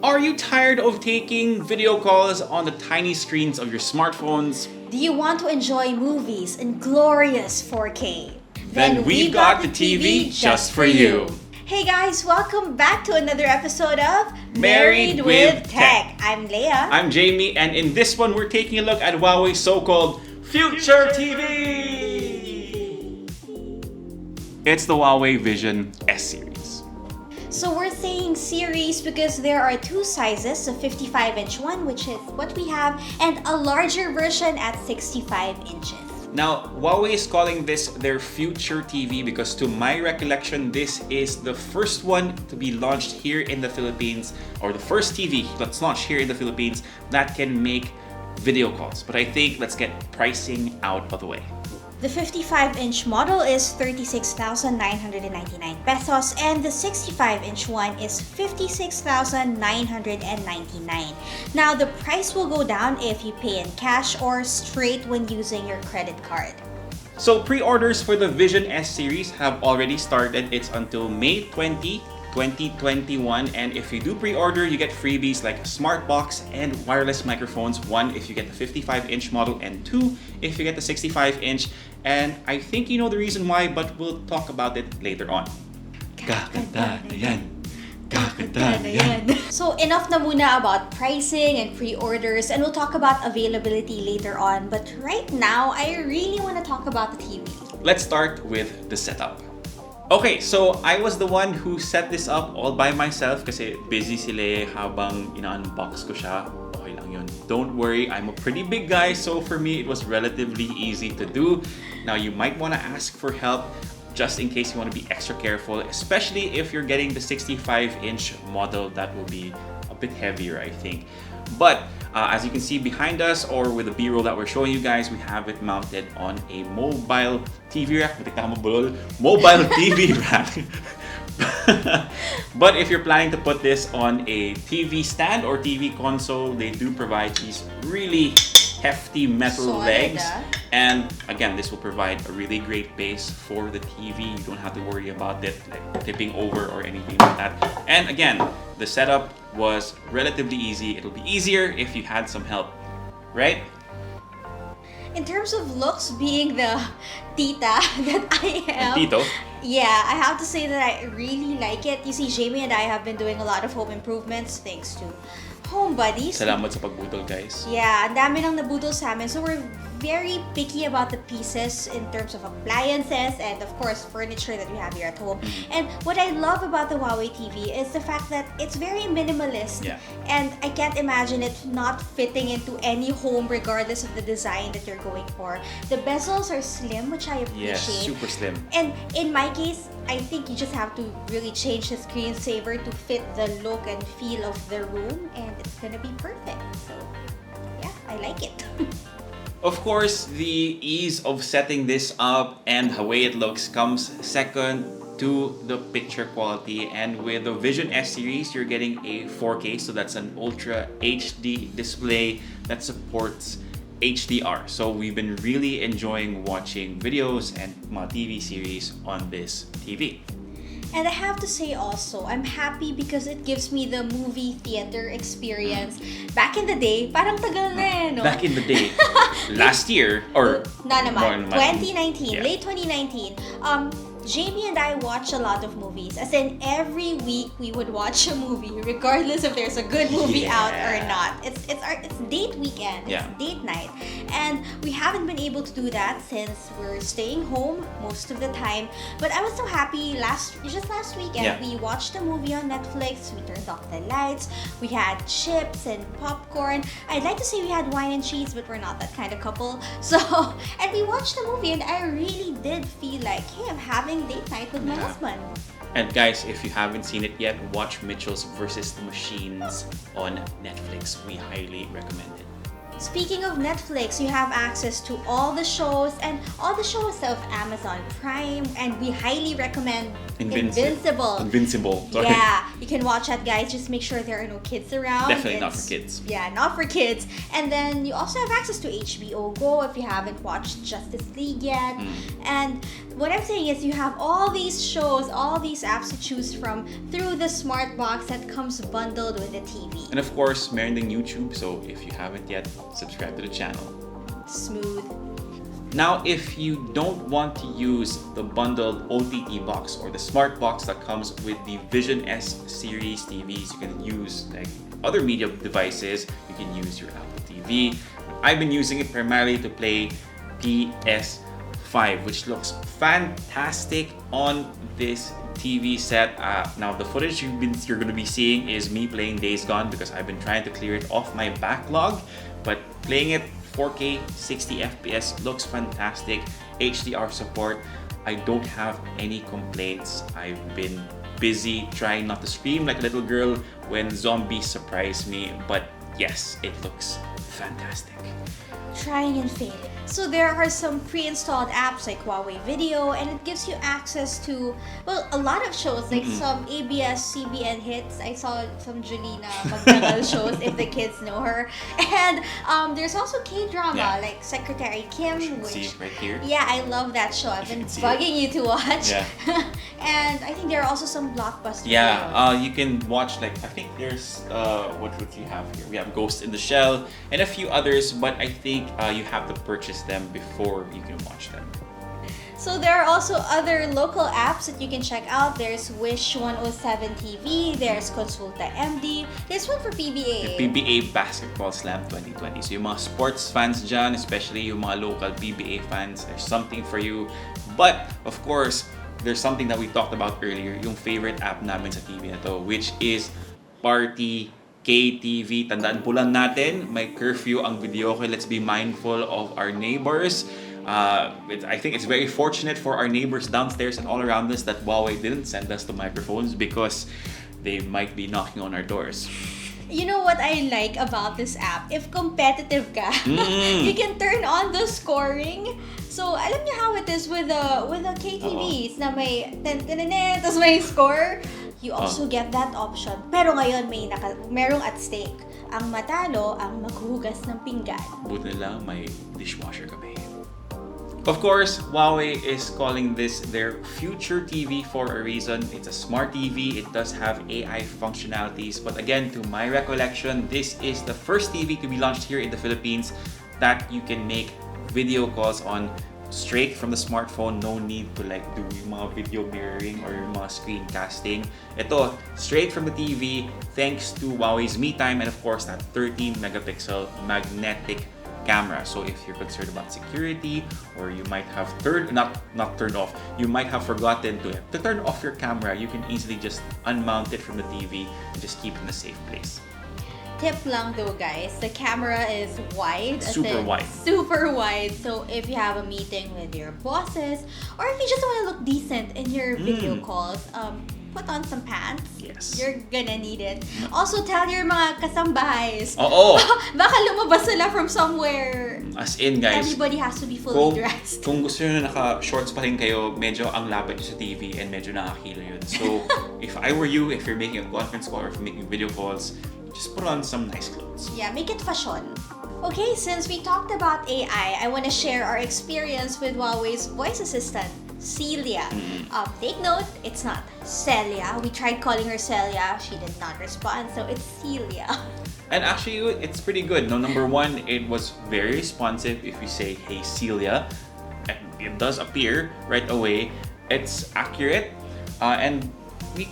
Are you tired of taking video calls on the tiny screens of your smartphones? Do you want to enjoy movies in glorious 4K? Then we've got the TV just for you. Hey guys, welcome back to another episode of Married with Tech. I'm Lea. I'm Jamie, and in this one we're taking a look at Huawei's so-called Future TV! It's the Huawei Vision S Series. So we're saying series because there are two sizes, a 55-inch one, which is what we have, and a larger version at 65 inches. Now, Huawei is calling this their future TV because to my recollection, this is the first one to be launched here in the Philippines, or the first TV that's launched here in the Philippines that can make video calls. But I think let's get pricing out of the way. The 55-inch model is 36,999 pesos and the 65-inch one is 56,999. Now, the price will go down if you pay in cash or straight when using your credit card. So pre-orders for the Vision S series have already started. It's until May 20, 2021, and if you do pre-order, you get freebies like a smart box and wireless microphones. One if you get the 55-inch model, and two if you get the 65-inch. And I think you know the reason why, but we'll talk about it later on. Kakanta na yan. Kakanta na yan. So enough na muna about pricing and pre-orders, and we'll talk about availability later on. But right now, I really want to talk about the TV. Let's start with the setup. Okay, so I was the one who set this up all by myself kasi busy sila habang ina-unbox ko siya. Okay lang yun. Don't worry, I'm a pretty big guy, so for me it was relatively easy to do. Now you might want to ask for help just in case you want to be extra careful, especially if you're getting the 65-inch model. That will be a bit heavier, I think. But as you can see behind us, or with the B-roll that we're showing you guys, we have it mounted on a mobile TV rack. Mobile TV rack. But if you're planning to put this on a TV stand or TV console, they do provide these really hefty metal legs. And again, this will provide a really great base for the TV. You don't have to worry about it like tipping over or anything like that. And again, the setup was relatively easy. It'll be easier if you had some help, right? In terms of looks, being the tita that I am, Tito. yeah, I have to say that I really like it. You see, Jamie and I have been doing a lot of home improvements thanks to Home Buddies. Salamat sa pagbudol, guys. Yeah, ang dami nang nabudol sa amin. So we're very picky about the pieces in terms of appliances and of course furniture that we have here at home. And what I love about the Huawei TV is the fact that it's very minimalist. Yeah. And I can't imagine it not fitting into any home regardless of the design that you're going for. The bezels are slim, which I appreciate. Yes, super slim. And in my case, I think you just have to really change the screensaver to fit the look and feel of the room, and it's gonna be perfect. So yeah, I like it. Of course, the ease of setting this up and the way it looks comes second to the picture quality. And with the Vision S series, you're getting a 4K, so that's an Ultra HD display that supports HDR. So we've been really enjoying watching videos and mga TV series on this TV. And I have to say also, I'm happy because it gives me the movie theater experience. Back in the day, parang tagal na eh, no? Back in the day, last year, or na naman, more 2019, yeah. Late 2019, Jamie and I watch a lot of movies. As in, every week we would watch a movie, regardless if there's a good movie out or not. It's date weekend. It's date night, and we haven't been able to do that since we're staying home most of the time. But I was so happy just last weekend. We watched a movie on Netflix. We turned off the lights. We had chips and popcorn. I'd like to say we had wine and cheese, but we're not that kind of couple. So, and we watched the movie, and I really did feel like, hey, I'm having date night with my husband. And guys, if you haven't seen it yet, watch Mitchell's versus the Machines on Netflix. We highly recommend it. Speaking of Netflix, you have access to all the shows and all the shows of Amazon Prime, and we highly recommend Invincible. Sorry. Yeah, you can watch that, guys. Just make sure there are no kids around. Definitely not for kids. Yeah, not for kids. And then you also have access to HBO Go if you haven't watched Justice League yet. And what I'm saying is you have all these shows, all these apps to choose from through the smart box that comes bundled with the TV. And of course, meron ding YouTube, so if you haven't yet, subscribe to the channel. Smooth. Now, if you don't want to use the bundled OTT box or the smart box that comes with the Vision S Series TVs, you can use like other media devices. You can use your Apple TV. I've been using it primarily to play PS5, which looks fantastic on this TV set. Now, the footage you're going to be seeing is me playing Days Gone because I've been trying to clear it off my backlog, but playing it 4K 60 FPS looks fantastic. HDR support, I don't have any complaints. I've been busy trying not to scream like a little girl when zombies surprise me, but yes, it looks fantastic. Trying and failing. So there are some pre-installed apps like Huawei Video, and it gives you access to, well, a lot of shows like some ABS, CBN hits. I saw some Julina Magdangal shows if the kids know her. And there's also K-drama like Secretary Kim, which see right here. Yeah, I love that show. I've been bugging you to watch. Yeah. And I think there are also some blockbusters. Yeah, you can watch like, I think there's what would you have here? We have Ghost in the Shell and a few others, but I think you have to purchase them before you can watch them. So there are also other local apps that you can check out. There's Wish 107 TV, there's Consulta MD, there's one for PBA. The PBA Basketball Slam 2020. So yung mga sports fans dyan, especially yung mga local PBA fans, there's something for you. But of course, there's something that we talked about earlier, yung favorite app namin sa TV na to, which is Party KTV. Tandaan po lang natin, may curfew ang video. Okay, let's be mindful of our neighbors. I think it's very fortunate for our neighbors downstairs and all around us that Huawei didn't send us the microphones because they might be knocking on our doors. You know what I like about this app? If competitive ka, you can turn on the scoring. So, alam niyo how it is with the KTVs na may tapos may score. You also get that option. Pero ngayon merong at stake. Ang matalo ang maghuhugas ng pinggan. Buti na lang may dishwasher kami. Of course, Huawei is calling this their future TV for a reason. It's a smart TV. It does have AI functionalities. But again, to my recollection, this is the first TV to be launched here in the Philippines that you can make video calls on straight from the smartphone. No need to like do yung mga video mirroring or yung mga screencasting. Ito, straight from the TV, thanks to Huawei's MeTime and of course that 13 megapixel magnetic camera. So if you're concerned about security or you might have not turned off, you might have forgotten to turn off your camera, you can easily just unmount it from the TV and just keep it in a safe place. Tip lang though, guys, the camera is wide. Super wide. Super wide. So if you have a meeting with your bosses or if you just want to look decent in your video calls, put on some pants. Yes. You're gonna need it. Also, tell your mga kasambahays. Oo. Baka lumabas sila from somewhere. As in, guys. Everybody has to be fully dressed. Kung gusto nyo na naka-shorts pa rin kayo, medyo ang lapit nyo sa TV and medyo nakakilo yun. So, if I were you, if you're making a conference call or if you're making video calls, just put on some nice clothes. Yeah, make it fashion. Okay, since we talked about AI, I want to share our experience with Huawei's voice assistant, Celia. Take note, it's not Celia. We tried calling her Celia. She did not respond, so it's Celia. And actually, it's pretty good. No, number one, it was very responsive. If you say, "Hey Celia," it does appear right away. It's accurate, and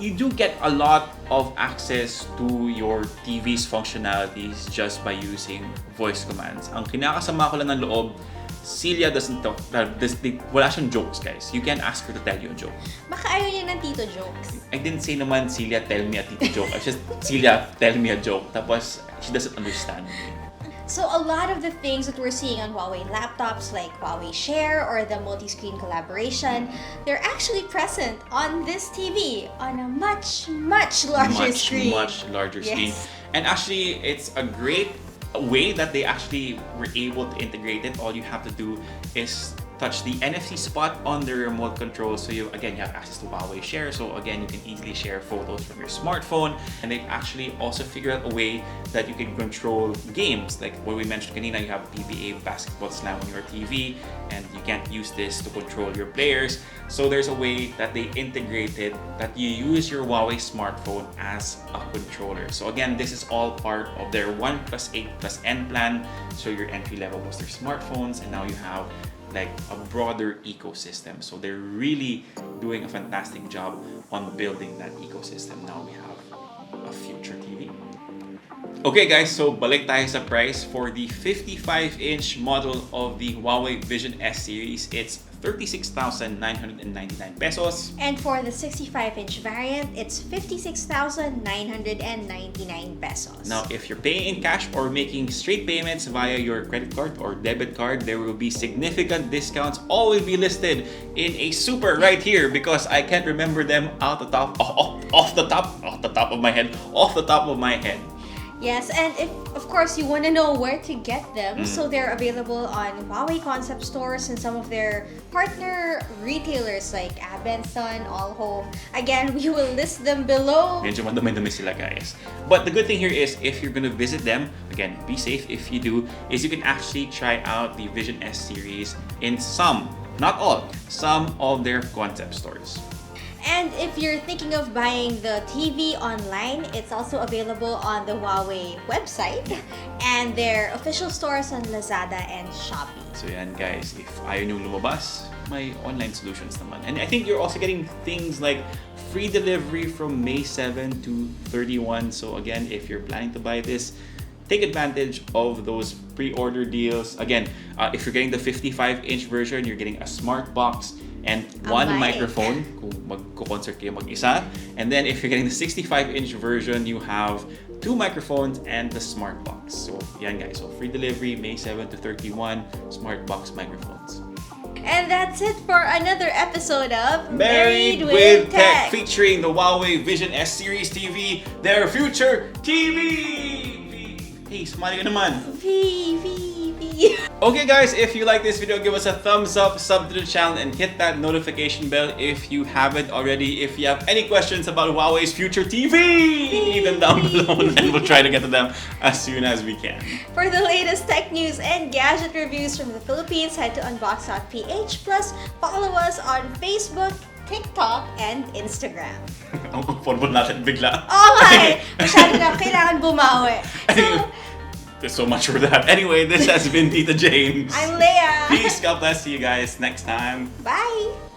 you do get a lot of access to your TV's functionalities just by using voice commands. Ang kinakasama ko lang ng loob, Celia doesn't talk. Wala siyang jokes, guys. You can ask her to tell you a joke. Baka ayaw niya ng tito jokes. I didn't say naman, Celia, tell me a tito joke. I just, Celia, tell me a joke. Tapos, she doesn't understand. So a lot of the things that we're seeing on Huawei laptops like Huawei Share or the multi-screen collaboration, they're actually present on this TV on a much larger screen. Much larger screen. And actually, it's a great way that they actually were able to integrate it, all you have to do is touch the NFC spot on the remote control. So you have access to Huawei Share. So again, you can easily share photos from your smartphone. And they've actually also figured out a way that you can control games. Like what we mentioned kanina, you have PBA basketball slam on your TV and you can't use this to control your players. So there's a way that they integrated that you use your Huawei smartphone as a controller. So again, this is all part of their 1+8+N plan. So your entry level was their smartphones, and now you have like a broader ecosystem. So they're really doing a fantastic job on building that ecosystem. Now we have a future TV. Okay guys, so balik tayo sa price. For the 55-inch model of the Huawei Vision S Series, it's 36,999 pesos. And for the 65-inch variant, it's 56,999 pesos. Now, if you're paying in cash or making straight payments via your credit card or debit card, there will be significant discounts. All will be listed in a super right here because I can't remember them off the top of my head. Yes, and if of course you want to know where to get them, so they're available on Huawei concept stores and some of their partner retailers like Abenson, AllHome. Again, we will list them below. Medyo madami-dami sila, guys. But the good thing here is if you're gonna visit them, again, be safe if you do, is you can actually try out the Vision S Series in some, not all, some of their concept stores. And if you're thinking of buying the TV online, it's also available on the Huawei website and their official stores on Lazada and Shopee. So yan guys, if ayaw nyo lumabas, may online solutions naman. And I think you're also getting things like free delivery from May 7 to 31. So again, if you're planning to buy this, take advantage of those pre-order deals. Again, if you're getting the 55-inch version, you're getting a smart box and one microphone kung magko-concert kayo mag-isa. And then if you're getting the 65-inch version, you have 2 microphones and the smart box. So yan guys, so free delivery May 7 to 31, smart box microphones. And that's it for another episode of Married with Tech, featuring the Huawei Vision S Series TV, their future TV! Hey, smiley ka naman! Okay guys, if you like this video, give us a thumbs up, sub to the channel, and hit that notification bell if you haven't already. If you have any questions about Huawei's future TV, leave them down below and we'll try to get to them as soon as we can. For the latest tech news and gadget reviews from the Philippines, head to unbox.ph. Plus, follow us on Facebook, TikTok, and Instagram. Ang football natin bigla. Okay! Masyado na kailangan bumawi. So, there's so much for that. Anyway, this has been Tita James. I'm Lea. Peace. God bless. See you guys next time. Bye!